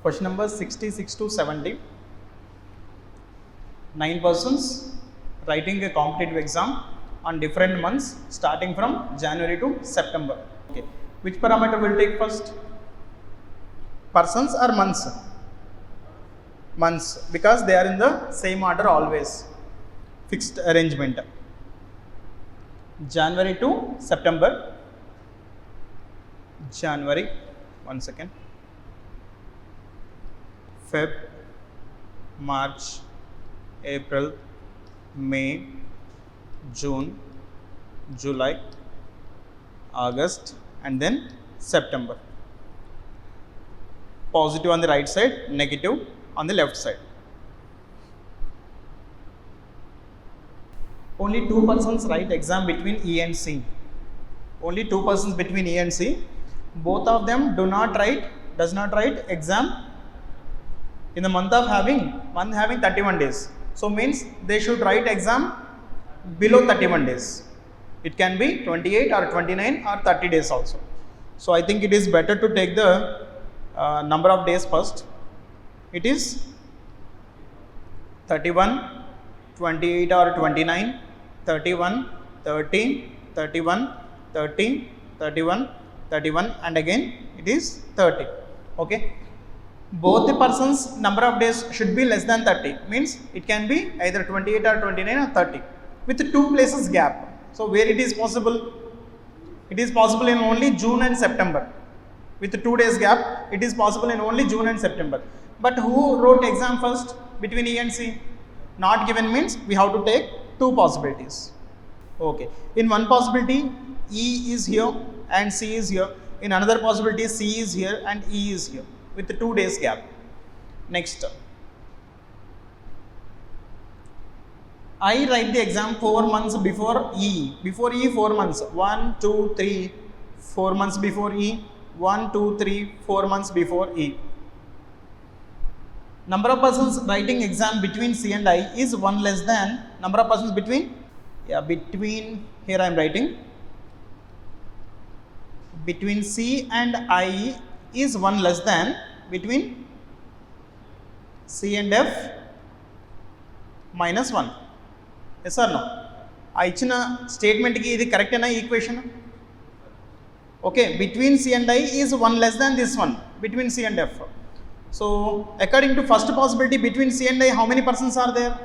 Question number 66 to 70. 9 persons writing a competitive exam on different months starting from January to September. Okay. Which parameter will take first? Persons or months? Months, because they are in the same order always. Fixed arrangement. January to September. January, 1 second. Feb, March, April, May, June, July, August, and then September. Positive on the right side, negative on the left side. Only 2 persons write exam between E and C. Only 2 persons between E and C. Both of them does not write exam in the month having 31 days. So means they should write exam below 31 days. It can be 28 or 29 or 30 days also. So I think it is better to take the number of days first. It is 31, 28 or 29, 31, 30, 31, 30, 31, 31 and again it is 30. Okay. Both the persons number of days should be less than 30, means it can be either 28 or 29 or 30 with 2 places gap. So where it is possible? It is possible in only June and September. With 2 days gap, it is possible in only June and September. But who wrote exam first between E and C? Not given means we have to take 2 possibilities. Okay. In one possibility, E is here and C is here. In another possibility, C is here and E is here with 2 days gap. Next, I write the exam 4 months before E. Before E 4 months. 1, 2, 3, 4 months before E. 1, 2, 3, 4 months before E. Number of persons writing exam between C and I is 1 less than number of persons between here I am writing between C and I is 1 less than between C and F minus 1. Yes or no? I ichina statement ki idi correct na equation. Okay, between C and I is 1 less than this one between C and F. So according to first possibility, between C and I how many persons are there?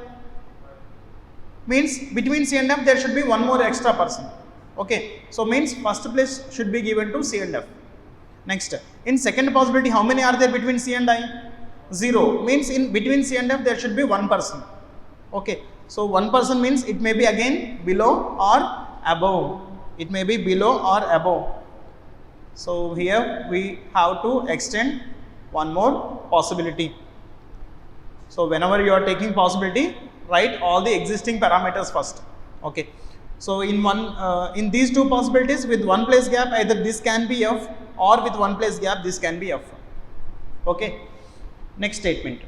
Means between C and F there should be 1 more extra person. Okay, so means first place should be given to C and F. Next, in second possibility, how many are there between C and I? 0. Means in between C and F there should be 1 person. Okay, so 1 person means it may be again below or above. It may be below or above. So here we have to extend one more possibility. So whenever you are taking possibility, write all the existing parameters first. Okay. So in these 2 possibilities with 1 place gap, either this can be F or with 1 place gap this can be F. Okay. Next statement.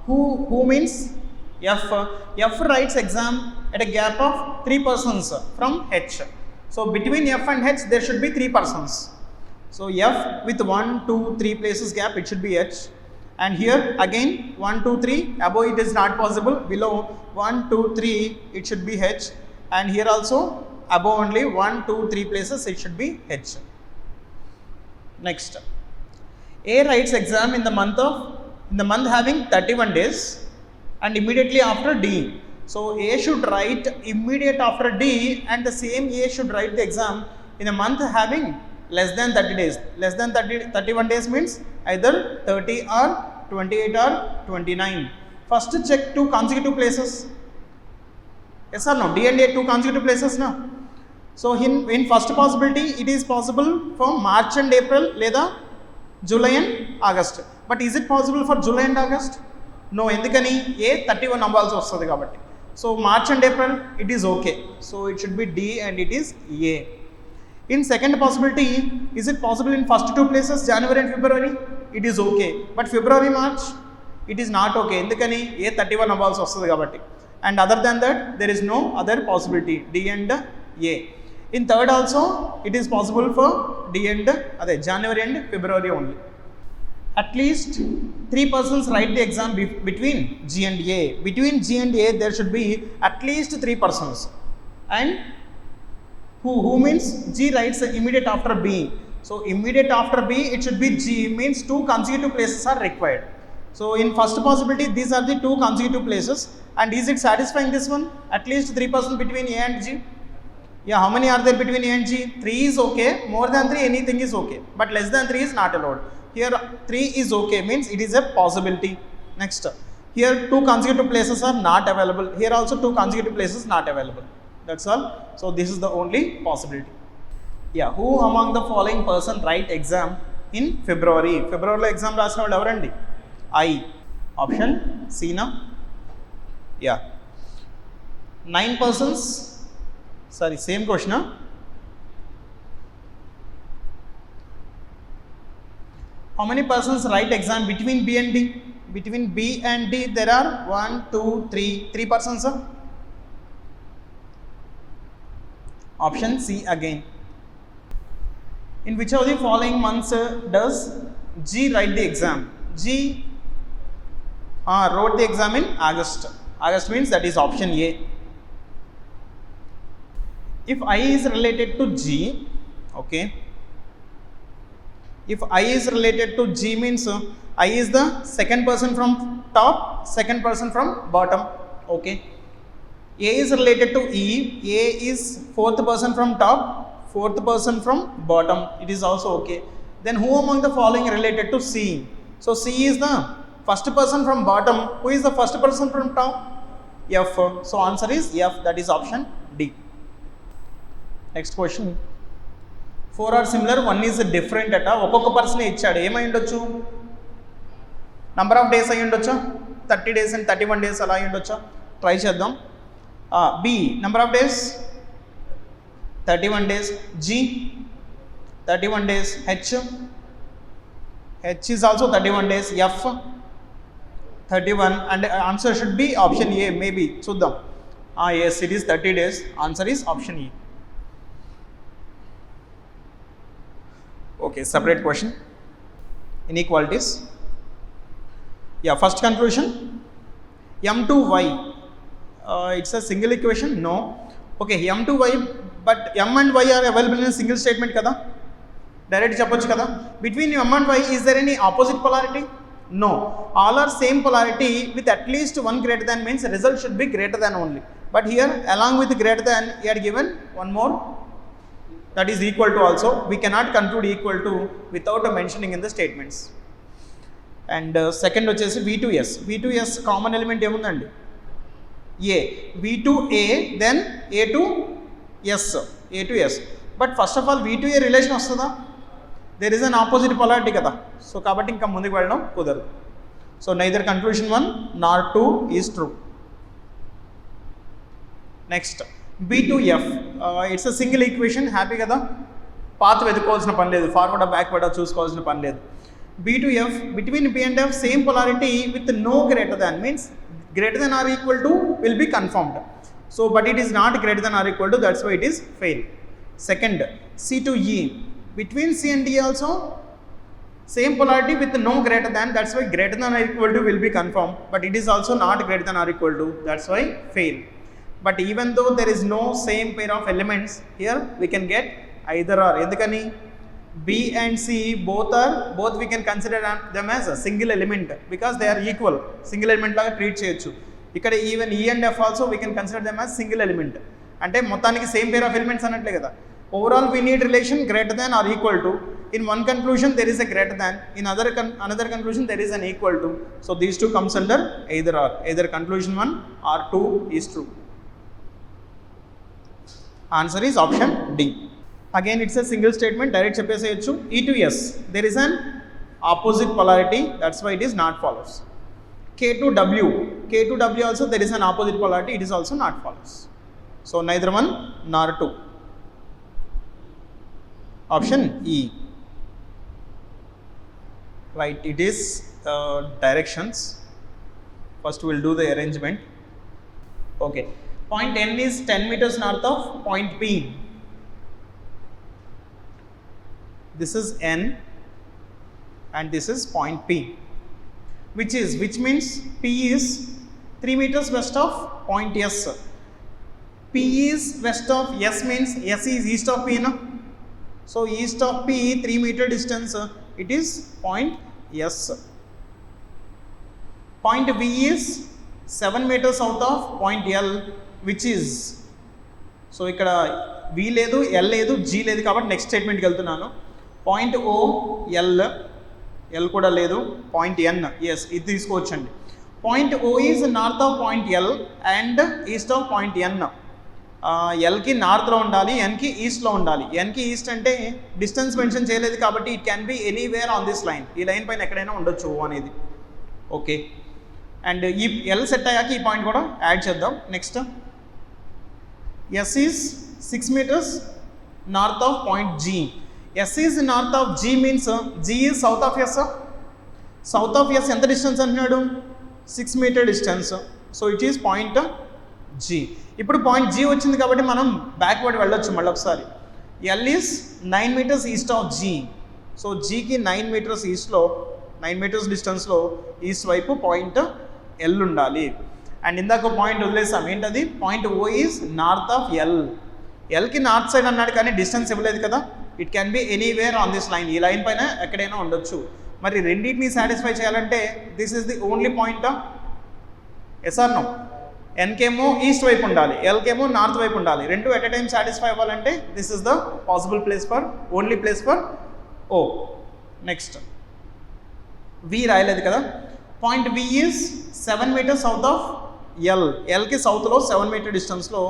Who means F? F writes exam at a gap of 3 persons from H. So between F and H there should be 3 persons. So F with 1, 2, 3 places gap it should be H. And here again 1, 2, 3 above it is not possible, below 1, 2, 3 it should be H. And here also above only 1, 2, 3 places it should be H. Next, A writes exam in the month having 31 days and immediately after D. So A should write immediate after D and the same A should write the exam in a month having less than 30 days. Less than 31 days means either 30 or 28 or 29. First check 2 consecutive places. Yes or no? D and A 2 consecutive places now. So in first possibility it is possible for March and April లేదా July and August. But is it possible for July and August? No. ఎందుకని A 31 అవ్వాల్సి వస్తుంది కాబట్టి. So March and April it is okay. So it should be D and it is A. In second possibility, is it possible in first 2 places January and February? It is okay. But February, March it is not okay. ఎందుకని A 31 అవ్వాల్సి వస్తుంది కాబట్టి. And other than that there is no other possibility, D and A. In third also it is possible for D and January and February only. at least 3 persons write the exam between G and A. Between G and A, there should be at least 3 persons. And who means G writes immediate after B. So immediate after B, it should be G, means 2 consecutive places are required. So in first possibility, these are the 2 consecutive places. And is it satisfying this one? At least 3 persons between A and G. Yeah, how many are there between A and G? 3 is okay. More than 3, anything is okay. But less than 3 is not allowed. Here 3 is okay, means it is a possibility. Next, here 2 consecutive places are not available. Here also 2 consecutive places not available. That's all. So this is the only possibility. Yeah, who among the following person write exam in February? February exam రాసిన వాళ్ళు ఎవరండి? I. Option C na? Yeah. 9 persons. Sorry, same question. Huh? How many persons write exam between B and D? Between B and D, there are 1, 2, 3 persons. Huh? Option C again. In which of the following months does G write the exam? G wrote the exam in August. August means that is option A. If I is related to G, okay. If I is related to G means I is the second person from top, second person from bottom, okay. A is related to E, A is fourth person from top, fourth person from bottom, it is also okay. Then who among the following related to C? So C is the first person from bottom. Who is the first person from top? F. So answer is F, that is option D. Next question. 4 are similar, 1 is different అట. ఒక్కొక్క person ఇచ్చాడు, ఏమై ఉండొచ్చు? Number of days అయి ఉండొచ్చా? 30 days and 31 days అలా అయి ఉండొచ్చా? ట్రై చేద్దాం. B, number of days 31 days. G, 31 days. H is also 31 days. F, 31, and answer should be option A, maybe. చూద్దాం. Yes, it is 30 days. Answer is option E. Okay, separate question. Inequalities. Yeah, first conclusion. M2y. It's a single equation? No. Okay, M2y, but M and y are available in a single statement kada? Direct చెప్పొచ్చు కదా? Between M and y, is there any opposite polarity? No. All are same polarity with at least one greater than, means result should be greater than only. But here, along with greater than, he had given one more, that is equal to also. We cannot conclude equal to without mentioning in the statements. And second వచ్చేసి V2s. V2s common element ఏముందండి? A. V2A, then A to S. A to S. But first of all, V2A relation వస్తుందా? There is an opposite polarity కదా. So కాబట్టి ఇంకా ముందుకు వెళ్ళడం కుదరదు. So neither conclusion 1 nor 2 is true. Next, B2F. It's a single equation. Happy కదా? Path వెతుక్కోవాల్సిన పని లేదు, ఫార్వర్డ్ బ్యాక్వర్డ్ చూసుకోవాల్సిన పని లేదు. B2F, between B and F, same polarity with no greater than, means greater than or equal to will be confirmed. So, but it is not greater than or equal to, that's why it is fail. Second, C to E. Between C and E also, same polarity with no greater than, that's why greater than or equal to will be confirmed. But it is also not greater than or equal to, that's why fail. But even though there is no same pair of elements, here we can get either or. Endukani? B and C both we can consider them as a single element because they are equal. Single element laga treat cheyochu. Ikkada even E and F also we can consider them as single element. Ante మొత్తానికి same pair of elements అనట్లే కదా. Overall we need relation greater than or equal to. In one conclusion there is a greater than, in another conclusion there is an equal to. So these two comes under either or. Either conclusion 1 or 2 is true. Answer is option D. Again, it's a single statement, direct చెప్పేసేయచ్చు. E to S, there is an opposite polarity, that's why it is not follows. K to W, K to W also there is an opposite polarity, it is also not follows. So neither 1 nor 2. Option E. Right, it is directions. First we will do the arrangement. Okay, point N is 10 meters north of point P. This is N. and this is point P, which means P is 3 meters west of point S. P is west of S means S is east of P, no? So east of P 3 meter distance, it is point S. Point V is 7 meters south of point L, which is, so ఇక్కడ V లేదు, L లేదు, G లేదు, కాబట్టి next స్టేట్మెంట్కి వెళ్తున్నాను. Point O L కూడా లేదు, point N, yes ఇది తీసుకోవచ్చండి. Point O is north of point L and east of point N. Lకి నార్త్లో ఉండాలి, Nకి ఈస్ట్లో ఉండాలి. Nకి ఈస్ట్ అంటే డిస్టెన్స్ మెన్షన్ చేయలేదు కాబట్టి it can be anywhere on this line, ఈ లైన్ పైన ఎక్కడైనా ఉండొచ్చు O అనేది. ఓకే, అండ్ ఈ L సెట్ అయ్యాక ఈ పాయింట్ కూడా యాడ్ చేద్దాం. Next S is 6 meters north of point G. S is north of G means G is south of S. South of S ఎంత డిస్టెన్స్ అంటున్నాడు? 6 meter distance. So it is point G. ఇప్పుడు point G వచ్చింది కాబట్టి మనం backward వెళ్ళొచ్చు మళ్ళీ ఒకసారి. L is 9 meters east of G. So Gకి 9 meters ఈస్ట్లో, 9 meters డిస్టెన్స్లో ఈస్ట్ వైపు పాయింట్ L ఉండాలి. అండ్ ఇందాక పాయింట్ వదిలేసాం, ఏంటది? Point O is north of L. Lకి నార్త్ సైడ్ అన్నాడు కానీ డిస్టెన్స్ ఇవ్వలేదు కదా. It can be anywhere on this line, ఈ లైన్ పైన ఎక్కడైనా ఉండొచ్చు. మరి రెండింటిని సాటిస్ఫై చేయాలంటే this is the only point. Yes or no? Nకేమో ఈస్ట్ వైపు ఉండాలి, Lకేమో నార్త్ వైపు ఉండాలి. రెండు ఎట్ ఎ టైం సాటిస్ఫై అవ్వాలంటే this is the possible place for, only place for O. Next V రాయలేదు కదా. Point V is 7 meters south of L. Lకి సౌత్లో 7 meter డిస్టెన్స్లో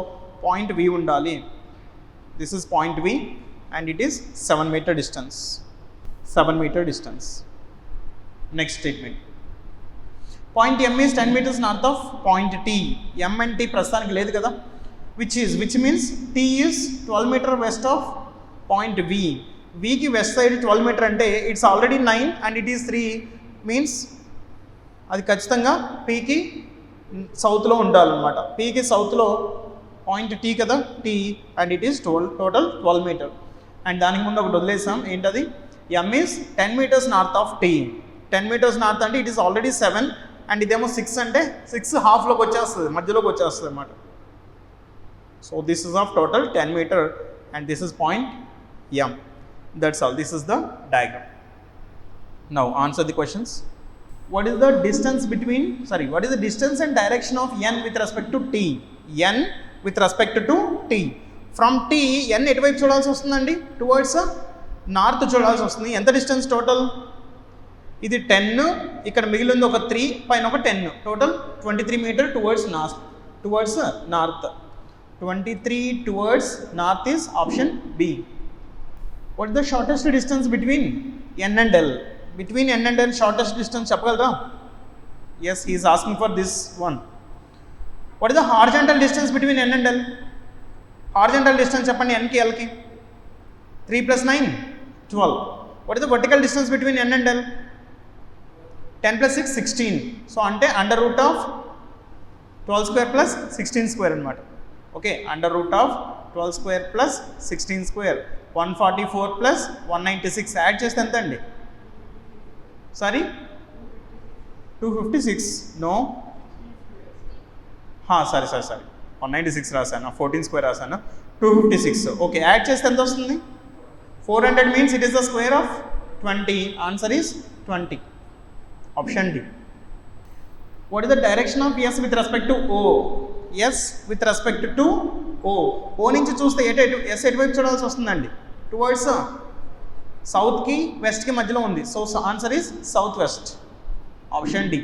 పాయింట్ V ఉండాలి. This is point V and it is 7 meter distance. 7 meter distance. Next statement. Point M is 10 meters north of point T. M and T ప్రస్తుతానికి లేదు కదా. Which means T is 12 meter west of point V. Vకి west side 12 meter అంటే it's already 9 and it is 3 means అది ఖచ్చితంగా Pకి సౌత్లో ఉండాలన్నమాట. Pకి సౌత్లో పాయింట్ T కదా, T and it is total 12 meter. And దానికి ముందు ఒకటి వదిలేసాం, ఏంటది? M is 10 meters north of T. 10 meters north అంటే ఇట్ ఈస్ ఆల్రెడీ 7 అండ్ ఇదేమో 6 అంటే 6 హాఫ్లోకి వచ్చేస్తుంది, మధ్యలోకి వచ్చేస్తుంది అన్నమాట. So this is of total 10 meter and this is point M. That's all. This is the diagram. Now answer the questions. What is the distance and direction of N with respect to T? N with respect to T. From T, N ఎటువైపు చూడాల్సి వస్తుందండి? Towards north చూడాల్సి వస్తుంది. ఎంత distance total? ఇది 10, ఇక్కడ మిగిలింది ఒక 3, పైన ఒక 10, total 23 meter towards north. 23 towards north is option B. What is the shortest distance between N and L? Between N and L shortest distance చెప్పగలరా? Yes, he is asking for this one. What is the horizontal distance between N and L? Horizontal distance చెప్పండి Nకి Lకి. 3 plus 9 12. What is the vertical distance between N and L? 10 plus 6 16. So అంటే under root of 12 square plus 16 square అనమాట. Okay, under root of 12 square plus 16 square 144 plus 196 add చేస్తే ఎంత అండి? Sorry 256. No, sorry 196 రాశాను, 14 square రాశాను, 256. Okay, add చేస్తే ఎంత వస్తుంది? 400 means it is the square of 20. Answer is 20. Option D. What is the direction of S with respect to O? S with respect to O. O నుంచి చూస్తే yes ఎటువైపు చూడాల్సి వస్తుందండి? టువర్డ్స్ సౌత్కి వెస్ట్కి మధ్యలో ఉంది. So answer is south west. Option D.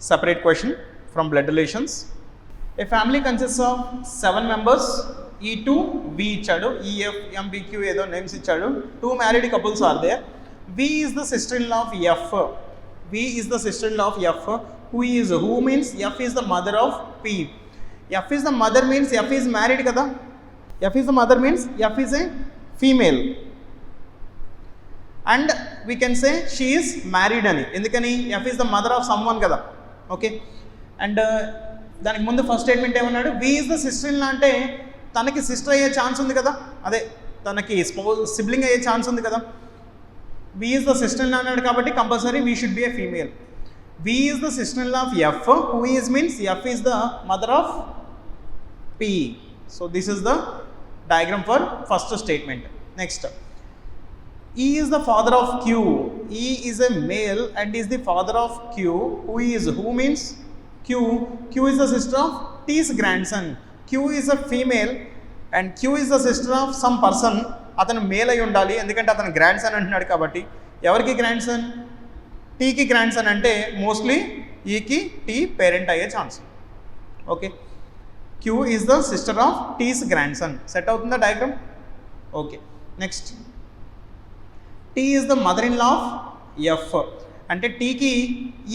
Separate question from blood relations. A family consists of 7 members. E2, V ఇచ్చాడు, EF, MBQ ఏదో నేమ్స్ ఇచ్చాడు. 2 married couples are there. V is the sister-in-law of F. V is the sister-in-law of F. Who means F is the mother of P. F is the mother means F is married kada. F is the mother means F is a female. And we can say she is married అని. ఎందుకని? F is the mother of someone కదా. Okay, and దానికి ముందు first statement ఏమన్నాడు? V is the sister-in-law అంటే తనకి sister అయ్యే chance ఉంది కదా, అదే తనకి సిబ్లింగ్ అయ్యే ఛాన్స్ ఉంది కదా. V is the sister-in-law అన్నాడు కాబట్టి compulsory V should be a female. V is the sister-in-law of F. Who is means F is the mother of P. So this is the diagram for first statement. Next, E is the father of Q. E is a male and is the father of Q. Who means Q. Q is the sister of T's grandson. Q is a female and Q is the sister of some person. అతను male అయి ఉండాలి ఎందుకంటే అతను grandson అంటున్నాడు కాబట్టి. ఎవరికి grandson? టీకి grandson అంటే మోస్ట్లీ ఈకి టీ పేరెంట్ అయ్యే chance. Okay, Q is the sister of T's grandson. Set అవుతుందా diagram? Okay, next, T is the mother in law of F. అంటే టీకి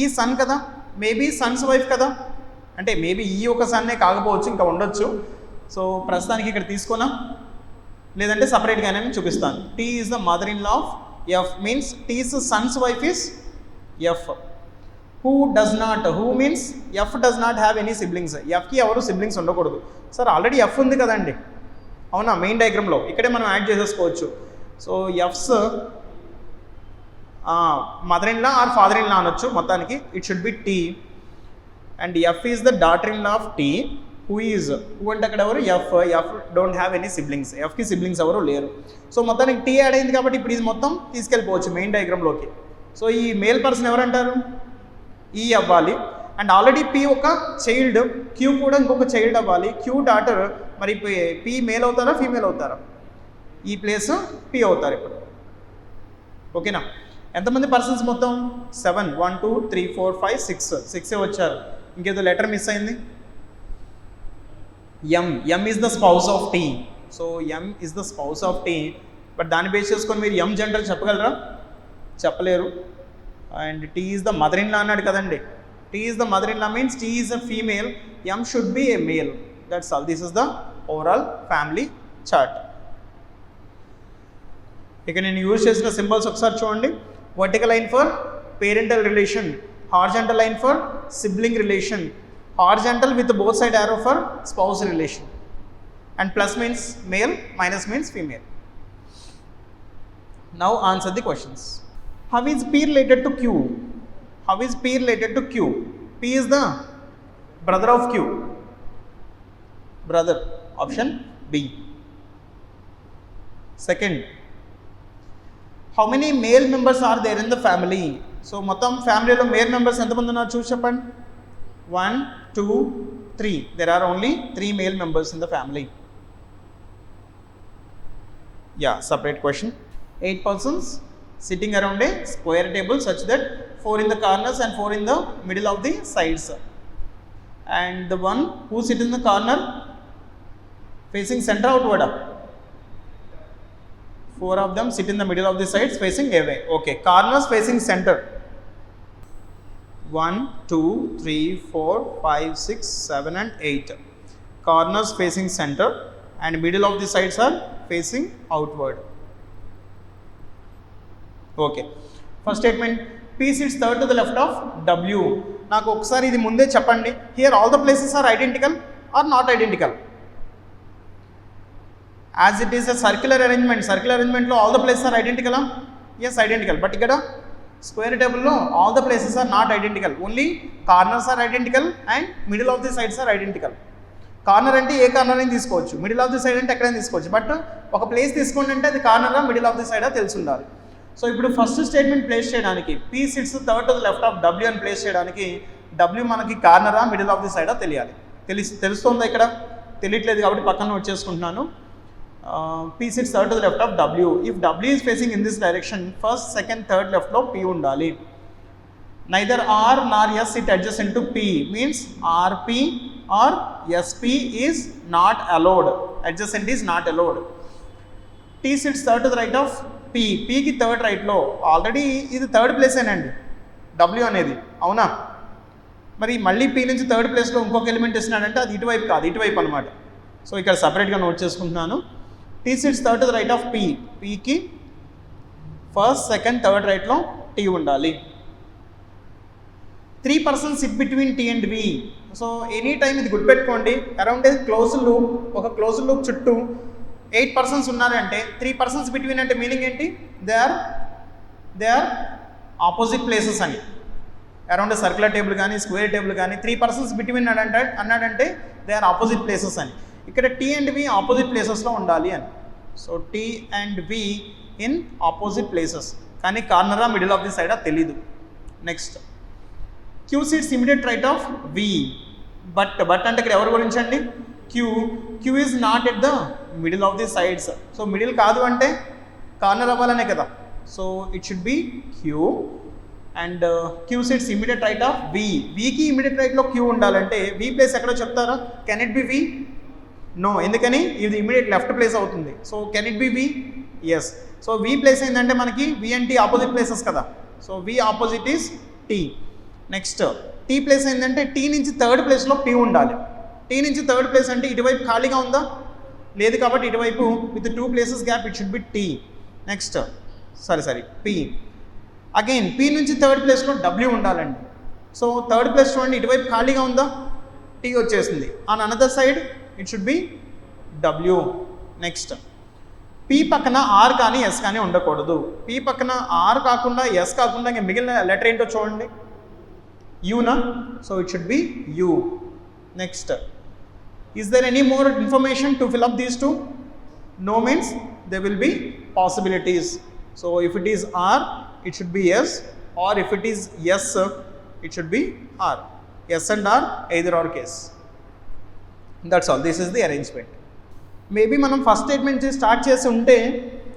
ఈ సన్ కదా, మేబీ సన్స్ వైఫ్ కదా, అంటే మేబీ ఈ ఒక సన్నే కాకపోవచ్చు, ఇంకా ఉండొచ్చు. సో ప్రస్తుతానికి ఇక్కడ తీసుకున్నా, లేదంటే సపరేట్గానే చూపిస్తాను. T is the mother in law of F means T's son's wife is F. Who means F does not have any siblings. ఎఫ్కి ఎవరు సిబ్లింగ్స్ ఉండకూడదు. సార్ ఆల్రెడీ ఎఫ్ ఉంది కదండి, అవునా? మెయిన్ డయాగ్రామ్లో ఇక్కడే మనం యాడ్ చేసేసుకోవచ్చు. So F's mother in law or father in law అనొచ్చు. మొత్తానికి it should be T. And F is the daughter in law of T. Who అంటే అక్కడ ఎవరు? F don't have any siblings. ఎఫ్కి సిబ్లింగ్స్ ఎవరు లేరు. సో మొత్తానికి టీ యాడ్ అయింది కాబట్టి ఇప్పుడు ఇది మొత్తం తీసుకెళ్ళిపోవచ్చు మెయిన్ డయాగ్రామ్లోకి. సో ఈ మేల్ పర్సన్ ఎవరంటారు? ఈ అవ్వాలి. అండ్ ఆల్రెడీ పీ ఒక చైల్డ్, క్యూ కూడా ఇంకొక చైల్డ్ అవ్వాలి. Q daughter. మరి పీ మేల్ అవుతారా ఫీమేల్ అవుతారా? ఈ ప్లేస్ పీ అవుతారు ఇప్పుడు. ఓకేనా? ఎంతమంది పర్సన్స్ మొత్తం? 7. 1 2 3 4 5 6 వచ్చారు. ఇంకేదో లెటర్ మిస్ అయింది. M is the spouse of T. So M is the spouse of T. But దాన్ని బేస్ చేసుకొని మీరు ఎం జనరల్ చెప్పగలరా? చెప్పలేరు. And T is the mother in law అన్నాడు కదండి. T is the mother in law means T is a female, M should be a male. That's all. This is the overall family chart. ఇక నేను use చేసిన symbols ఒకసారి చూడండి. Vertical line for parental relation, horizontal line for sibling relation, horizontal with both side arrow for spouse relation, and plus means male, minus means female. Now answer the questions. How is P related to Q? How is P related to Q? P is the brother of Q. Brother, option B. Second, how many male members are there in the family? So మొత్తం ఫ్యామిలీలో male members ఎంతమంది ఉన్నారు చూసి చెప్పండి. 1 2 3. There are only 3 male members in the family. Yeah, separate question. 8 persons sitting around a square table such that 4 in the corners and 4 in the middle of the sides. And the one who sit in the corner facing center outward. 4 of them sit in the middle of the sides facing away. Okay, corners facing center. 1 2 3 4 5 6 7 and 8. Corners facing center and middle of the sides are facing outward. Okay, first statement, P sits third to the left of W. నాకు ఒకసారి ఇది ముందే చెప్పండి. Here all the places are identical or not identical? As it is a circular arrangement, circular arrangement లో all the places are identical? Yes, identical. But ఇక్కడ square టేబుల్లో all the places are not identical. Only corners are identical and middle of the sides are identical. Corner అంటే ఏ corner అయినా తీసుకోవచ్చు, middle of the side అంటే ఎక్కడైనా తీసుకోవచ్చు. But ఒక ప్లేస్ తీసుకోండి అంటే అది కార్నరా మిడిల్ ఆఫ్ ది సైడా తెలిసి ఉండాలి. సో ఇప్పుడు ఫస్ట్ స్టేట్మెంట్ ప్లేస్ చేయడానికి P sits third to the left of W అని ప్లేస్ చేయడానికి W మనకి కార్నరా మిడిల్ ఆఫ్ ది సైడా తెలియాలి. తెలుస్తుందా? ఇక్కడ తెలియట్లేదు కాబట్టి పక్కన నోట్ చేసుకుంటున్నాను. P sits third to the left of W. If W is facing in this direction, first, second, third left లో P ఉండాలి. Neither R nor S sit adjacent to P means RP or SP is not allowed. Adjacent is not allowed. T sits third to the right of P. P కి third రైట్లో. Already ఇది third place ఏనండి W అనేది, అవునా? మరి మళ్ళీ P నుంచి third ప్లేస్లో ఇంకొక ఎలిమెంట్ ఇస్తున్నాడంటే అది ఇటువైపు కాదు, ఇటువైపు అనమాట. సో ఇక్కడ సపరేట్గా నోట్ చేసుకుంటున్నాను. T sits third to the right of P. Pకి ఫస్ట్, సెకండ్, థర్డ్ రైట్లో T ఉండాలి. 3 persons sit between T and V. So any time ఇది గుర్తుపెట్టుకోండి. అరౌండ్ ఏ క్లోజ్ లూప్, ఒక క్లోజ్ లూప్ చుట్టూ 8 persons ఉన్నారంటే 3 persons between అంటే మీనింగ్ ఏంటి? They are they are opposite places అని. అరౌండ్ సర్క్యులర్ టేబుల్ కానీ స్క్వేర్ టేబుల్ కానీ 3 పర్సన్స్ బిట్వీన్ అన్నాడంటే దే ఆర్ ఆపోజిట్ ప్లేసెస్ అని. ఇక్కడ టీ అండ్ వి ఆపోజిట్ ప్లేసెస్లో ఉండాలి అని. So T and V in opposite places, కానీ కార్నరా మిడిల్ ఆఫ్ ది సైడా తెలీదు. Next Q seats immediate right of V. But అంటే ఇక్కడ ఎవరి గురించి అండి? Q is not at the middle of the sides. So middle కాదు అంటే కార్నర్ అవ్వాలనే కదా. So it should be Q and Q seats immediate right of V. వికి ఇమీడియట్ రైట్లో క్యూ ఉండాలంటే వి ప్లేస్ ఎక్కడో చెప్తారా? Can it be V? No, ఎందుకని ఇది ఇమీడియట్ లెఫ్ట్ ప్లేస్ అవుతుంది. So can it be V? Yes. So V place ఏంటంటే మనకి V and T opposite places కదా. So V opposite is T. Next T place ఏంటంటే T నుంచి third ప్లేస్లో P ఉండాలి. టీ నుంచి థర్డ్ ప్లేస్ అంటే ఇటువైపు ఖాళీగా ఉందా? లేదు, కాబట్టి ఇటువైపు with 2 places gap it should be T. Next sorry P. Again P నుంచి థర్డ్ ప్లేస్లో డబ్ల్యూ ఉండాలండి. సో థర్డ్ ప్లేస్ చూడండి, ఇటువైపు ఖాళీగా ఉందా? టీ వచ్చేసింది. On another side it should B W. Next P పక్కన ఆర్ కానీ ఎస్ కానీ ఉండకూడదు. పీ పక్కన ఆర్ కాకుండా ఎస్ కాకుండా ఇంకా మిగిలిన లెటర్ ఏంటో చూడండి, యూనా. So it should be U. Next is there any more information to fill up these 2? No means there will be possibilities. So if it is R, it should be yes, or if it is yes, it should be R. Yes and R, either or case. That's all. This is the arrangement. Maybe మనం first statement start చేసి ఉంటే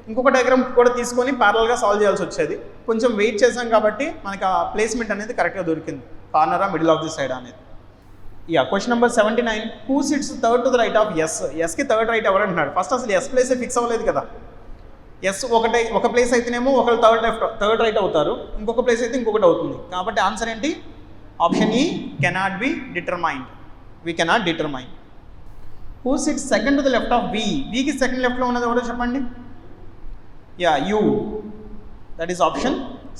ఇంకొక diagram కూడా తీసుకొని ప్యారల్గా solve చేయాల్సి వచ్చేది. కొంచెం wait చేసాం కాబట్టి మనకి ఆ ప్లేస్మెంట్ అనేది కరెక్ట్గా దొరికింది, కార్నరా మిడిల్ ఆఫ్ ది సైడ్ అనేది. Yeah, question number 79. Who sits third to the right of S? ఎస్కి థర్డ్ రైట్ ఎవరు అంటున్నాడు? ఫస్ట్ అసలు ఎస్ ప్లేసే ఫిక్స్ అవ్వలేదు కదా. ఎస్ ఒక ప్లేస్ అయితేనేమో ఒకరు థర్డ్ రైట్ అవుతారు, ఇంకొక ప్లేస్ అయితే ఇంకొకటి అవుతుంది. కాబట్టి ఆన్సర్ ఏంటి? Option E, cannot be determined. We cannot determine. Who sits second to the left of V? వికి సెకండ్ లెఫ్ట్లో ఉన్నది ఎవరో చెప్పండి. Yeah, U. That is option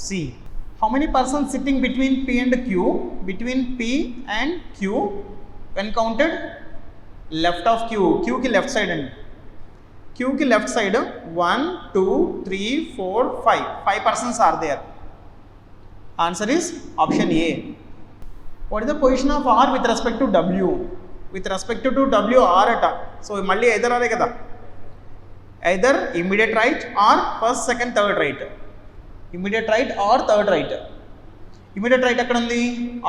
C. How many persons sitting between P and Q? Between P and Q, when counted, left of Q. Q की left side and Q की left side 1, 2, 3, 4, 5. 5 persons are there. Answer is option A. What is the position of R with respect to W? With respect to W, R at. So malli either are kada. Either immediate right or first, second, third right. Immediate right or third right. Immediate right ఎక్కడ ఉంది?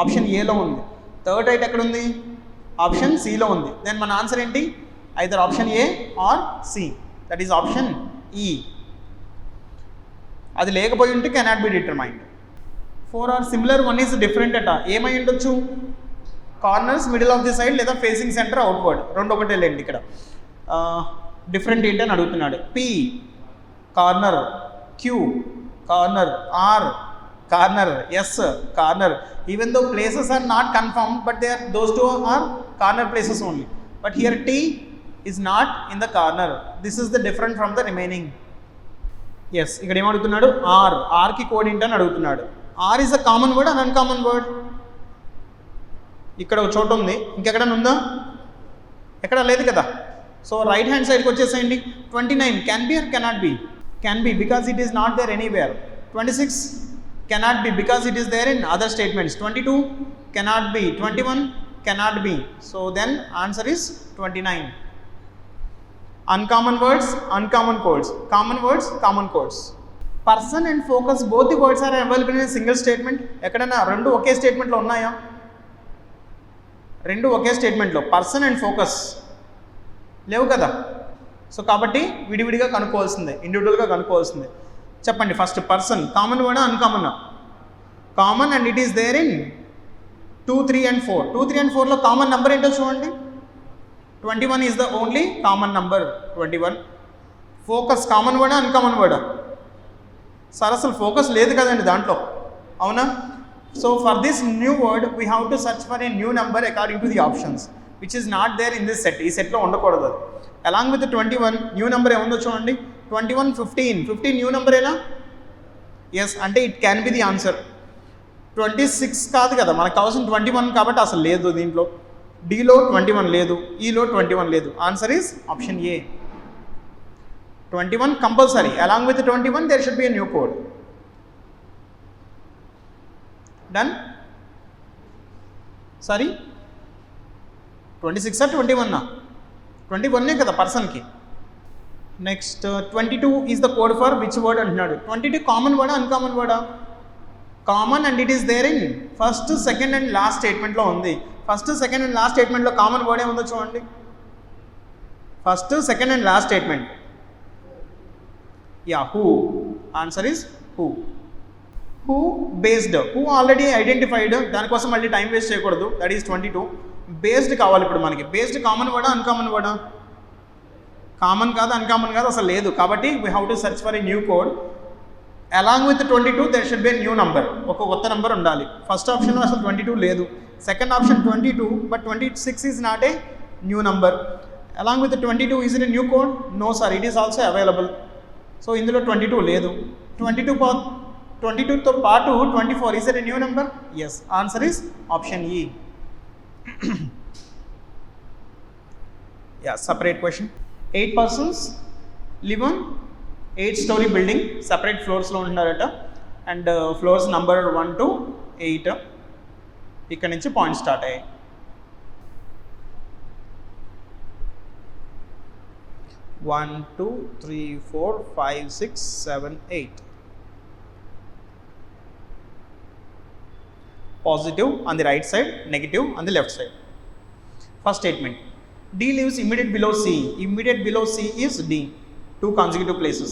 Option ఏలో ఉంది. Third right ఎక్కడ ఉంది? Option సిలో ఉంది. Then మన answer ఏంటి? Either option A or C. That is option E. అది లేకపోయి ఉంటే cannot be determined. 4 are similar, 1 is different అట. ఏమై ఉండొచ్చు? Corners, middle of the side, లేదా ఫేసింగ్ సెంటర్, అవుట్వర్డ్. రెండు ఒకటే లేండి. ఇక్కడ డిఫరెంట్ ఏంటని అడుగుతున్నాడు. P corner, Q corner, R corner, S corner. Even though places are not confirmed, but those two are corner places only. But here T is not in the corner. This is the different from the remaining. Yes, ఇక్కడ ఏం అడుగుతున్నాడు? R కి code ఏంటని అడుగుతున్నాడు. R is a common word and uncommon word. ఇక్కడ ఒక చోట ఉంది, ఇంకెక్కడైనా ఉందా? ఎక్కడ లేదు కదా. సో రైట్ హ్యాండ్ సైడ్కి వచ్చేసేయండి. 29 can be or cannot be? Can be because it is not there anywhere. 26 cannot be because it is there in other statements. 22 cannot be. 21 cannot be. So then answer is 29. Uncommon words, uncommon codes. Common words, common codes. Person and focus, both the words are available in a single statement. ఎక్కడైనా రెండు ఒకే స్టేట్మెంట్లో ఉన్నాయా? రెండు ఒకే స్టేట్మెంట్లో person and focus లేవు కదా. సో కాబట్టి విడివిడిగా కనుక్కోవాల్సిందే, ఇండివిజువల్గా కనుక్కోవాల్సిందే. చెప్పండి ఫస్ట్, పర్సన్ కామన్ వర్డా అన్కామన్నా? Common, and it is there in 2, 3 and 4. 2, 3 and 4లో కామన్ నెంబర్ ఏంటో చూడండి. 21 is the only common number. 21. Focus common వర్డా అన్కామన్ వర్డా? సార్ అసలు ఫోకస్ లేదు కదండి దాంట్లో, అవునా? So for this new word we have to search for a new number according to the options which is not there in this set. ఈ సెట్లో ఉండకూడదు అది. అలాంగ్ విత్ 21 న్యూ నెంబర్ ఏముందో చూడండి. 21, 15 న్యూ నెంబరేనా? ఎస్, అంటే it can be the answer. 26 కాదు కదా, మనకు కావాల్సిన 21 కాబట్టి అసలు లేదు దీంట్లో. డీలో 21 లేదు, ఈలో 21 లేదు. Answer is option A. 21 compulsory. Along with 21 there should be a new code. Done. Sorry 26 21 21 కదా పర్సన్కి. Next 22 is the code for which word అంటున్నాడు. 22 కామన్ వర్డా అన్కామన్ వర్డా? Common and it is there in first second and last స్టేట్మెంట్లో ఉంది. First second and last స్టేట్మెంట్లో common word ఏముందో చూడండి. First second and last statement yeah who. Answer is who. Who based, who already identified, దానికోసం మళ్ళీ time waste చేయకూడదు. That is 22. Based కావాలి ఇప్పుడు మనకి. బేస్డ్ కామన్ వర్డా అన్కామన్ వర్డా? కామన్ కాదు, అన్కామన్ కాదు, అసలు లేదు. కాబట్టి we have to search for a new code. Along with 22 there should be a new number. ఒక కొత్త నెంబర్ ఉండాలి. ఫస్ట్ ఆప్షన్లో అసలు 22 లేదు. Second option 22 but 26 is not a new number. Along with 22 is in a new code? No sir, it is also available. So ఇందులో 22 లేదు. 22తో పాటు 24 is it a new number? Yes. Answer is option E. Yeah, separate question. 8 persons live on 8-story building. Separate ఫ్లోర్స్లో ఉంటున్నారట. And floors number 1 to 8. ఇక్కడ నుంచి point start అయ్యాయి. 1 2 3 4 5 6 7 8. Positive on the right side, negative on the left side. First statement, D lives immediate below C. Immediate below C is D. 2 consecutive places.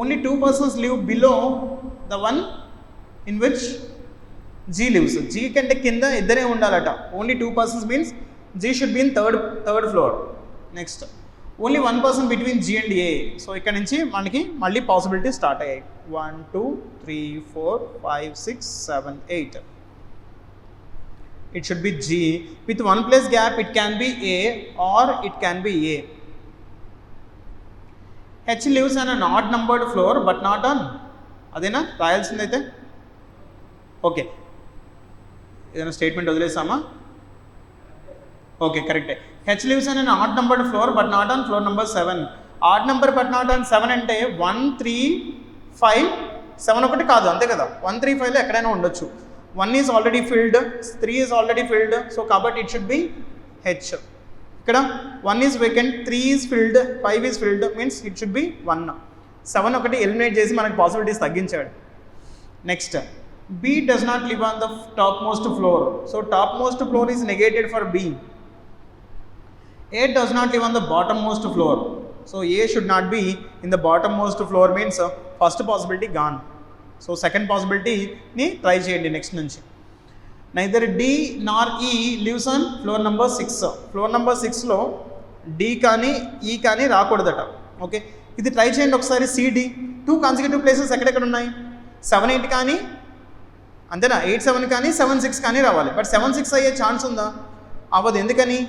Only 2 persons live below the one in which G lives. G కంటే కింద ఇద్దరే ఉండాలట. Only 2 persons means G should be in third floor. Next, only 1 person between G and A. So ఇక్కడ నుంచి మనకి మళ్ళీ possibility start అయ్యాయి. 1 2 3 4 5 6 7 8. It should be G. With 1 place gap, it can be A or it can be A. H lives on an odd numbered floor but not on. అదేనా రాయాల్సిందైతే? Okay, ఏదైనా statement వదిలేసామా? Okay, కరెక్టే. H lives on an odd numbered floor but not on floor number 7. Odd number but not on 7 అంటే 1 3 5 7 ఒకటి కాదు, అంతే కదా. 1 3 5లో ఎక్కడైనా ఉండొచ్చు. 1 is already filled, 3 is already filled, so కాబట్టి it should be H. ఇక్కడ 1 is vacant, 3 is filled, 5 is filled, means it should be 1. 7 ఒకటి ఎలిమినేట్ చేసి మనకి పాసిబిలిటీస్ తగ్గించాడు. Next, B does not live on the topmost floor, so topmost floor is negated for B. A does not live on the bottommost floor, so A should not be in the bottommost floor, means first possibility gone. So second పాసిబిలిటీని try చేయండి next నుంచి. Neither D nor E lives on floor number 6. Floor number 6లో D కానీ E కానీ రాకూడదట. Okay, ఇది try చేయండి ఒకసారి. CD 2 consecutive places ఎక్కడెక్కడ ఉన్నాయి? 7 8 కానీ అంతేనా, 8 7 కానీ 7 6 కానీ రావాలి. బట్ 7 6 అయ్యే ఛాన్స్ ఉందా? అవ్వదు. ఎందుకని?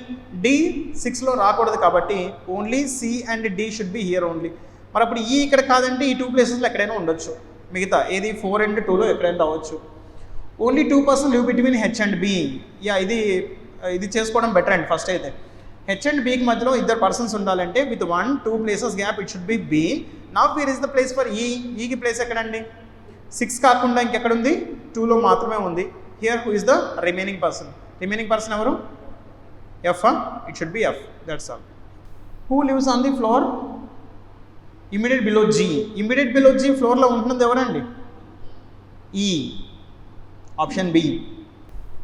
డి 6లో రాకూడదు కాబట్టి only C and D should be here only. మరి అప్పుడు ఈ ఇక్కడ కాదంటే ఈ 2 ప్లేసెస్లో ఎక్కడైనా ఉండొచ్చు. మిగతా ఏది 4 and 2లో ఎక్కడైనా రావచ్చు. Only 2 persons live between H and B. Yeah, ఇది చేసుకోవడం బెటర్ అండి. ఫస్ట్ అయితే హెచ్ అండ్ బికి మధ్యలో 2 persons ఉండాలంటే with 1 2 places gap it should be B. Now where is the place for E. ఈకి ప్లేస్ ఎక్కడండి? 6 కాకుండా ఇంకెక్కడ ఉంది? 2లో మాత్రమే ఉంది. Here who is the remaining person? Remaining person ఎవరు? F. It should be F. That's all. Who lives on the floor immediate below G. Immediate below G ఫ్లోర్లో ఉంటున్నది ఎవరండి? E. Option B.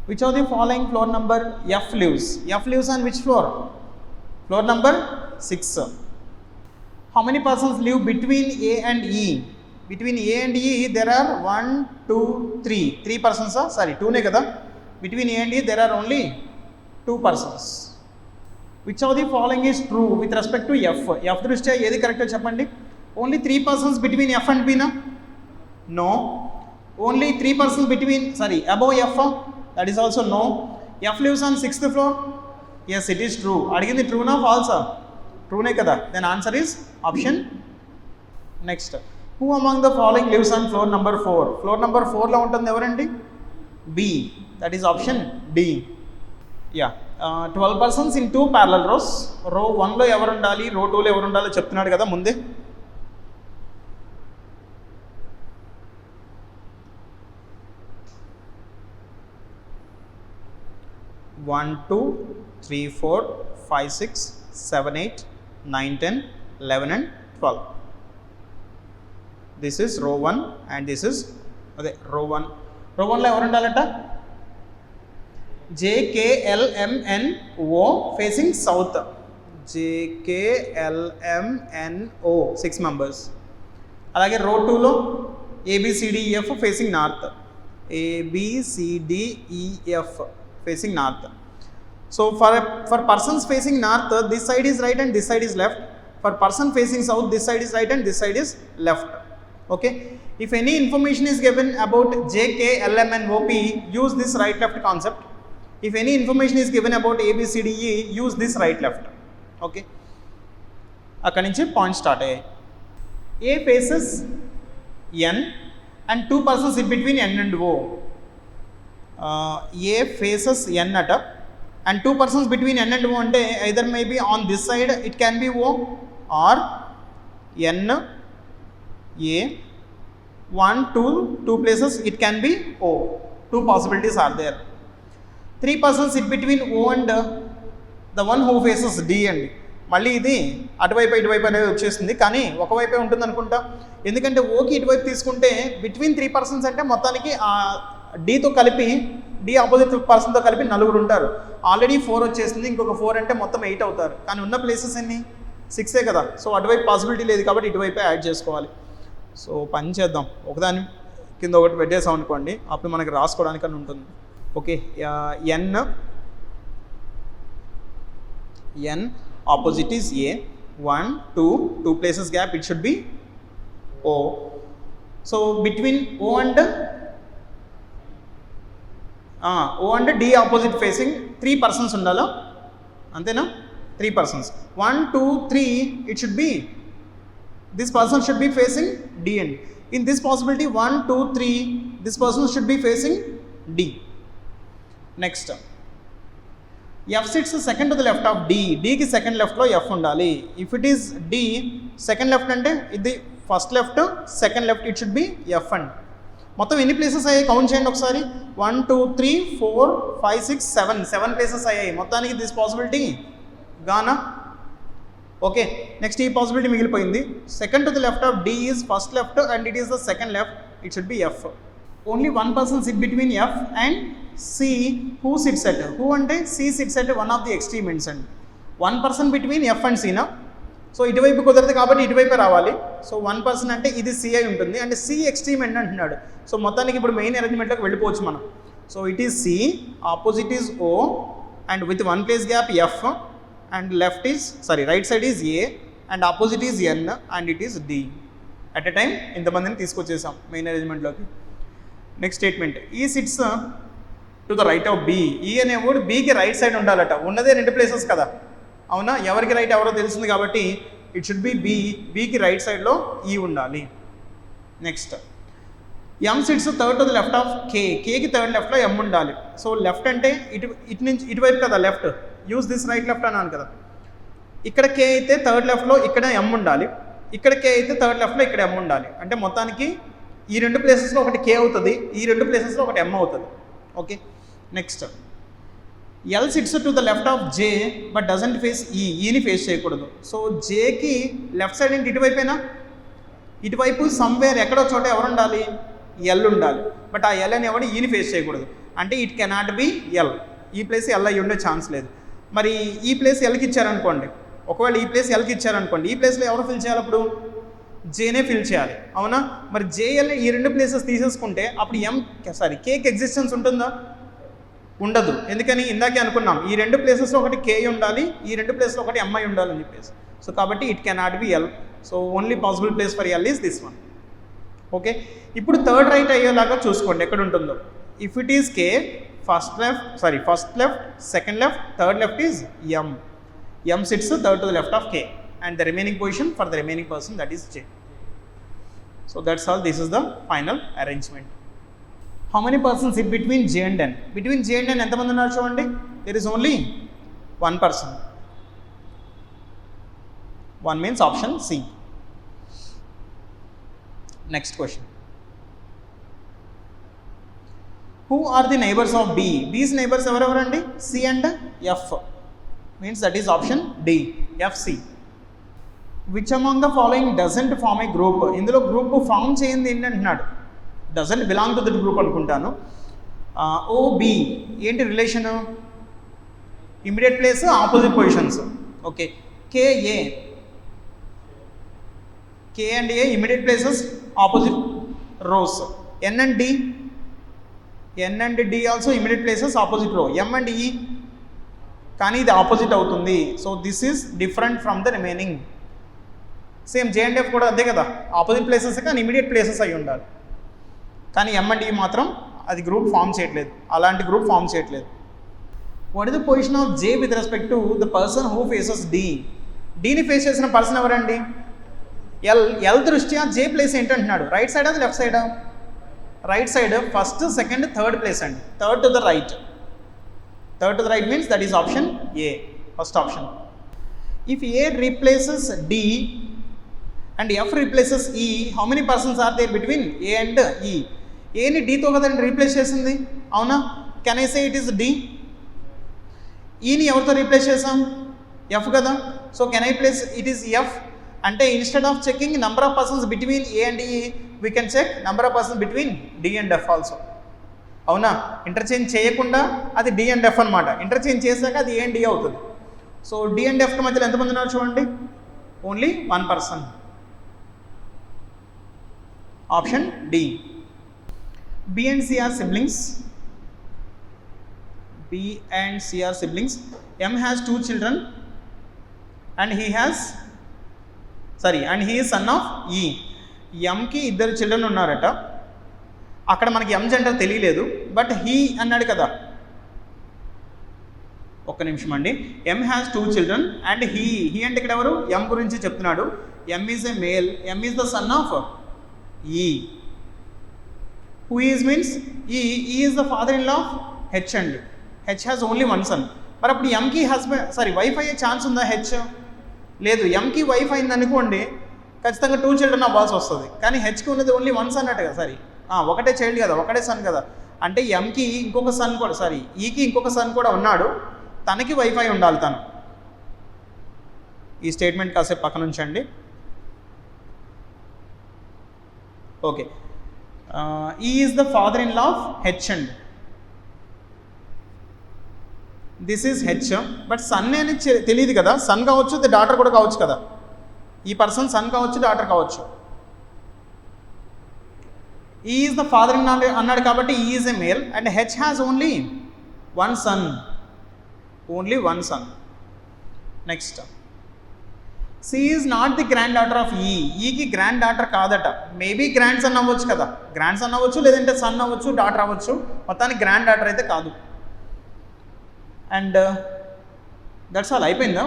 Which of the following floor number F lives? F lives on which floor? Floor number 6. How many persons live between A and E? Between A and E there are 1 2 3. 3 persons. Sorry 2నే కదా. Between A and E there are only 2 persons. Which of the following is true with respect to F? F దృష్ట్యా ఏది కరెక్టో చెప్పండి. Only 3 persons between F and బీనా? No. Only 3 persons between above F? That is also no. F lives on 6th floor? Yes, it is true. అడిగింది ట్రూనా ఫాల్సా? ట్రూనే కదా. Then answer is option. Next, who among the following lives on floor number 4? Floor number 4లో ఉంటుంది ఎవరండి? B. That is option D. Yeah, 12 persons in 2 parallel rows. రో 1లో ఎవరు ఉండాలి, రో 2లో ఎవరు ఉండాలో చెప్తున్నాడు కదా ముందే. 1 2 3 4 5 6 7 8 9 10 11 and 12. This is row 1 and this is row 1. Row 1 లో ఎవరు ఉండాలట? JKLMNO facing south. JKLMNO 6 members. అలాగే రో 2లో ABCDEF facing north. ABCDEF facing north. So for persons facing north, this side is right and this side is left. For person facing south, this side is right and this side is left. Okay. If any information is given about JKLMNOP, use this right left concept. If any information is given about ABCDE, use this right left. Okay. అక్కడి నుంచి point start అయ్యాయి. A faces N and 2 persons in between N and O. A faces N at up and 2 persons between N and O అంటే either may be on this side it can be O or N A 1 2 places it can be O. 2 possibilities are there. 3 persons in between O and the one who faces D అండి. మళ్ళీ ఇది అటువైపు ఇటువైపు అనేది వచ్చేస్తుంది, కానీ ఒకవైపే ఉంటుంది అనుకుంటా. ఎందుకంటే ఓకి ఇటువైపు తీసుకుంటే బిట్వీన్ 3 persons అంటే మొత్తానికి డీతో కలిపి డి ఆపోజిట్ పర్సన్తో కలిపి 4 ఉంటారు. ఆల్రెడీ 4 వచ్చేసింది, ఇంకొక 4 అంటే మొత్తం 8 అవుతారు. కానీ ఉన్న ప్లేసెస్ ఎన్ని? 6 కదా. సో అటువైపు పాసిబిలిటీ లేదు కాబట్టి ఇటువైపే యాడ్ చేసుకోవాలి. సో పని చేద్దాం, ఒకదాని కింద ఒకటి పెట్టేసాం అనుకోండి, అప్పుడు మనకి రాసుకోవడానికని ఉంటుంది. Okay, N opposite is A, 1 2 places gap, it should be O. So between O and D opposite facing 3 persons undala, antena? 3 persons, 1 2 3, it should be this person should be facing D and in this possibility 1 2 3 this person should be facing D. Next, F sits second to the left of D. D ki second left lo F undali. If it is D second left ante idi first left second left, it should be F and మొత్తం ఎన్ని places అయ్యాయి count చేయండి ఒకసారి. 1 2 3 4 5 6 7 places అయ్యాయి మొత్తానికి. This possibility Gaana. Okay, next ఈ possibility మిగిలిపోయింది. Second to the left of D is first left and it is the second left, it should B F. Only 1 person SIT between F and C. Who sits at? Who అంటే C sits at one of the extreme ends అండి. 1 person between F and C నా. So ఇటువైపు కుదరదు కాబట్టి ఇటువైపే రావాలి. So 1 person అంటే ఇది C అయి ఉంటుంది, అంటే C ఎక్స్ట్రీమ్ ఎండ్ అంటున్నాడు. సో మొత్తానికి ఇప్పుడు మెయిన్ అరేంజ్మెంట్లోకి వెళ్ళిపోవచ్చు మనం. So it is C, opposite is O and with 1 place gap F and right side is A and opposite is N and it is D. At a time ఇంతమందిని తీసుకొచ్చేసాం main అరేంజ్మెంట్లోకి. Next statement, E sits to the right of B. E అనేవాడు బీకి right side ఉండాలట. ఉన్నదే 2 places కదా, అవునా? ఎవరికి రైట్ ఎవరో తెలిసింది కాబట్టి ఇట్ షుడ్ బి బి. బీకి రైట్ సైడ్లో ఈ ఉండాలి. Next, M sits third to the left of K. కేకి థర్డ్ లెఫ్ట్లో ఎం ఉండాలి. సో లెఫ్ట్ అంటే ఇటు నుంచి ఇటువైపు కదా left, use this right left అన్నాను కదా. ఇక్కడ కే అయితే థర్డ్ లెఫ్ట్లో ఇక్కడ ఎం ఉండాలి, ఇక్కడ కే అయితే థర్డ్ లెఫ్ట్లో ఇక్కడ ఎం ఉండాలి. అంటే మొత్తానికి ఈ 2 ప్లేసెస్లో ఒకటి కే అవుతుంది, ఈ 2 ప్లేసెస్లో ఒకటి ఎం అవుతుంది. Okay, next, L sits to the left of J but doesn't face ఈ. ఈని ఫేస్ చేయకూడదు. సో జేకి లెఫ్ట్ సైడ్ ఏంటి? ఇటువైపేనా? ఇటువైపు సమ్వేర్ ఎక్కడో చోట ఎవరు ఉండాలి? ఎల్ ఉండాలి. బట్ ఆ ఎల్ అని ఎవడు ఈని ఫేస్ చేయకూడదు. అంటే ఇట్ కెనాట్ బి ఎల్. ఈ ప్లేస్ ఎల్ అయ్యి ఉండే ఛాన్స్ లేదు. మరి ఈ ప్లేస్ ఎల్కి ఇచ్చారనుకోండి, ఒకవేళ ఈ ప్లేస్ ఎల్కి ఇచ్చారనుకోండి, ఈ ప్లేస్లో ఎవరు ఫిల్ చేయాలి? అప్పుడు జేనే ఫిల్ చేయాలి, అవునా? మరి జేఎల్ ఈ 2 places తీసేసుకుంటే అప్పుడు కేకి ఎగ్జిస్టెన్స్ ఉంటుందా? ఉండదు. ఎందుకని? ఇందాకే అనుకున్నాం, ఈ 2 places ఒకటి కే ఉండాలి, ఈ 2 places ఒకటి ఎంఐ ఉండాలని చెప్పేసి. సో కాబట్టి it cannot be L. So only possible place for L is this one. Okay, ఇప్పుడు థర్డ్ రైట్ అయ్యేలాగా చూసుకోండి ఎక్కడ ఉంటుందో. If it is K, first left second left third left is M. M sits third to the left of K and the remaining position for the remaining person, that is J. So that's all. This is the final arrangement. How many persons sit between J and N? Between J and N ఎంత మంది ఉన్నారు చూడండి. There is only 1 person. 1 means option C. Next question. Who are the neighbours of B, B's neighbours ఎవరెవరండి, C and F, means that is option D, F C. Which among the following doesn't form a group, ఇందులో group form చేయండి ఏంటి అంటున్నాడు, doesn't belong to that group అనుకుంటాను. O B ఏంటి relation, immediate place opposite positions. Okay, K A, K and A immediate places opposite rows. N and D, N and D also immediate places opposite row. M and ఈ కానీ ఇది opposite అవుతుంది, so this is different from the remaining. Same J and F కూడా అదే కదా, opposite places కానీ immediate places అయి ఉండాలి. కానీ ఎం అండ్ ఈ మాత్రం అది గ్రూప్ ఫామ్ చేయట్లేదు, అలాంటి గ్రూప్ ఫామ్ చేయట్లేదు. What is the position of J with respect to the person who faces D, డీని ఫేస్ చేసిన పర్సన్ ఎవరండి, ఎల్. ఎల్ దృష్ట్యా జే ప్లేస్ ఏంటంటున్నాడు, రైట్ సైడ్ అది లెఫ్ట్ సైడా, right side, first second third place అండి, third to the right. Third to the right means that is option A, first option. If A replaces D and F replaces E, how many persons are there between A and E, ఏని డీతో కదండి replace చేసింది, అవునా, can I say it is D. ఈని ఎవరితో replace చేసాం, F కదా, so can I place it is F. అంటే instead of checking number of persons between A and E, we can check number of persons between D and F also, అవునా. Interchange చేయకుండా అది D and F అనమాట, interchange చేశాక అది A and D అవుతుంది. So D and ఎఫ్కి మధ్యలో ఎంతమంది ఉన్నారు చూడండి, only one person, option D. B and C are siblings, B and C are siblings. M has 2 children and he is son of E. M కి ఇద్దరు children ఉన్నారట, అక్కడ మనకి M జెండర్ తెలియలేదు, బట్ హీ అన్నాడు కదా, ఒక్క నిమిషం అండి. M has 2 children and he అంటే ఇక్కడ ఎవరు, M గురించి చెప్తున్నాడు. M is a male, M is the son of E. Who is means E is the father-in-law of H అండి. H has only one son. మరి అప్పుడు ఎంకి వైఫ్ అయ్యే ఛాన్స్ ఉందా, హెచ్ లేదు. ఎంకి వైఫ్ అయింది అనుకోండి ఖచ్చితంగా 2 children అవ్వాల్సి వస్తుంది, కానీ హెచ్కి ఉన్నది ఓన్లీ వన్ సన్ అట కదా, ఒకటే చైల్డ్ కదా, ఒకటే సన్ కదా, అంటే ఎంకి ఇంకొక సన్ కూడా ఈకి ఇంకొక సన్ కూడా ఉన్నాడు, తనకి వైఫ్ అయి ఉండాలి తను. ఈ స్టేట్మెంట్ కాసేపు పక్కన ఉంచండి. Okay, E is the father in law of H అండి, this is H. But son అని తెలియదు కదా, సన్ కావచ్చు, డాటర్ కూడా కావచ్చు కదా, ఈ పర్సన్ సన్ కావచ్చు, డాటర్ కావచ్చు. ఈ ఈజ్ ద ఫాదర్ ఇన్ అన్నాడు కాబట్టి E is a male and H has only one son, only one son. Next, C is not the granddaughter of E, ఈకి గ్రాండ్ డాటర్ కాదట, maybe grandson అవ్వచ్చు కదా, grand son అవ్వచ్చు, లేదంటే sun అవ్వచ్చు, daughter అవ్వచ్చు, మొత్తానికి grand daughter అయితే కాదు. అండ్ దట్స్ ఆల్, అయిపోయిందా.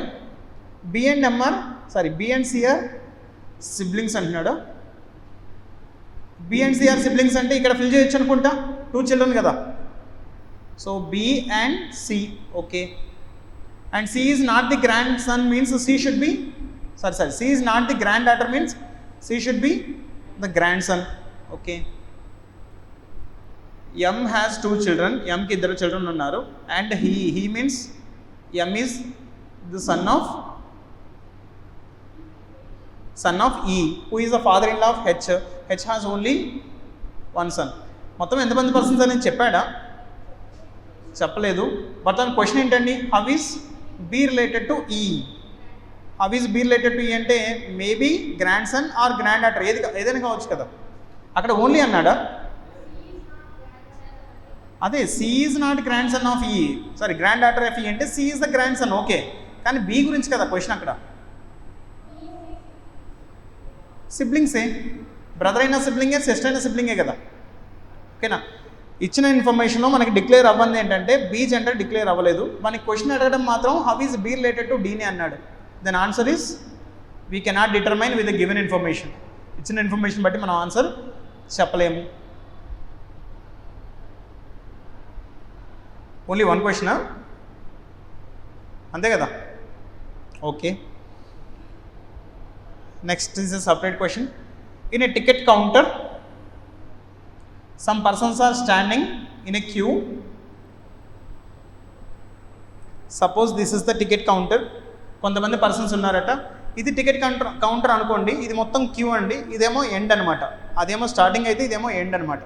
B and C are siblings అంటున్నాడు. B and C are siblings అంటే ఇక్కడ ఫిల్ చేయొచ్చు అనుకుంటా, 2 children కదా, so B and C. Okay, and C is not the grandson means C should be C is not the granddaughter means C should be the grandson. Okay, M has 2 children, Mకి ఇద్దరు children ఉన్నారు, and he means M is the son of E, who is the father-in-law of H. H has only one son. మొత్తం ఎంతమంది persons అనేది చెప్పాడా, చెప్పలేదు. But దాని question ఏంటండి, how is B related to E, how is B related to E అంటే maybe grandson or granddaughter ఏదైనా కావచ్చు కదా, అక్కడ ఓన్లీ అన్నాడా, అదే C is not grandson of E, granddaughter of E అంటే C is the grandson. Okay, కానీ B గురించి కదా క్వశ్చన్, అక్కడ సిబ్లింగ్సే, బ్రదర్ అయినా సిబ్లింగే, సిస్టర్ అయినా సిబ్లింగే కదా. ఓకేనా, ఇచ్చిన ఇన్ఫర్మేషన్లో మనకి డిక్లేర్ అవ్వంది ఏంటంటే బి జెండర్ డిక్లేర్ అవ్వలేదు, మనకి క్వశ్చన్ అడగడం మాత్రం how is B related to డీని అన్నాడు. Then answer is we cannot determine with the given information, ఇచ్చిన ఇన్ఫర్మేషన్ బట్టి మనం ఆన్సర్ చెప్పలేము. ఓన్లీ వన్ క్వశ్చనా, అంతే కదా. Okay, next is a separate question. In a ticket counter, some persons are standing in a queue. Suppose this is the ticket counter. కొంతమంది persons ఉన్నారట, ఇది టికెట్ కౌంటర్ అనుకోండి, ఇది మొత్తం క్యూ అండి, ఇదేమో ఎండ్ అనమాట, అదేమో స్టార్టింగ్ అయితే ఇదేమో ఎండ్ అనమాట.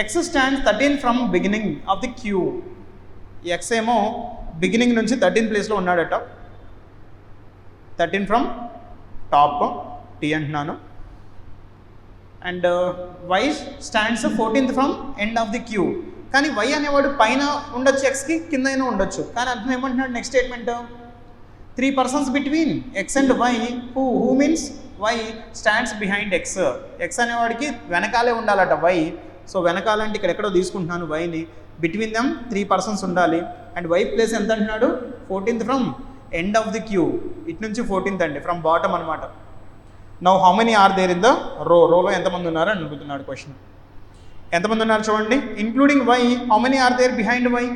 X stands 13 from beginning of the queue. X ఏమో బిగినింగ్ నుంచి 13 ప్లేస్లో ఉన్నాడట, 13 ఫ్రమ్ టాప్, టీ అంటున్నాను. And Y stands 14th from end of the queue. కానీ వై అనేవాడు పైన ఉండొచ్చు, ఎక్స్కి కింద అయినా ఉండొచ్చు. కానీ అర్థం ఏమంటున్నాడు next statement, 3 persons between x and y, who means y stands behind x. x అనేవాడికి వెనకాలే ఉండాలట y. సో వెనకాలంటే ఇక్కడ ఎక్కడో తీసుకుంటున్నాను వైని, బిట్వీన్ దెమ్ 3 persons ఉండాలి. అండ్ y ప్లేస్ ఎంత అంటున్నాడు, 14th from end of the queue, ఇటు నుంచి 14th అండి, ఫ్రమ్ బాటమ్ అనమాట. Now how many are there in the రోలో ఎంతమంది ఉన్నారు అని అడుగుతున్నాడు క్వశ్చన్. ఎంతమంది ఉన్నారు చూడండి, including y, how many are there behind y,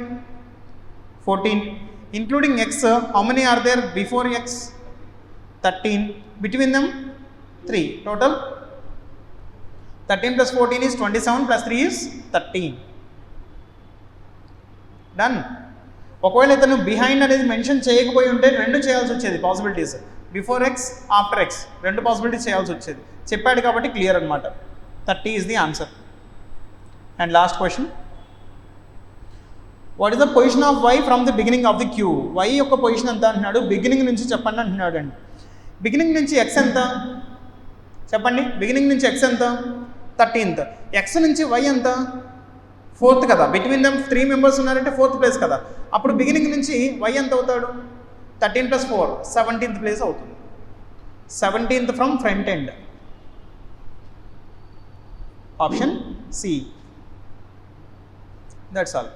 14. Including x, how many are there before x, 13. Between them 3. Total 13 plus 14 is 27 plus 3 is 13. Done. ఒకవేళ ఇతను బిహైండ్ అనేది మెన్షన్ చేయకపోయి ఉంటే రెండు చేయాల్సి వచ్చేది possibilities, before X after X రెండు possibilities చేయాల్సి వచ్చేది. చెప్పాడు కాబట్టి క్లియర్ అనమాట. 30 is the answer. And last question, what is the position of Y from the beginning of the queue. Y యొక్క పొజిషన్ ఎంత అంటున్నాడు, బిగినింగ్ నుంచి చెప్పండి అంటున్నాడు అండి. బిగినింగ్ నుంచి ఎక్స్ ఎంత చెప్పండి, బిగినింగ్ నుంచి ఎక్స్ ఎంత, 13th. ఎక్స్ నుంచి వై ఎంత, 4th కదా, బిట్వీన్ దమ్ 3 members ఉన్నారంటే 4th ప్లేస్ కదా. అప్పుడు బిగినింగ్ నుంచి వై ఎంత అవుతాడు, 13 + 4 17th ప్లేస్ అవుతుంది. 17th from front end. Option C. That's all.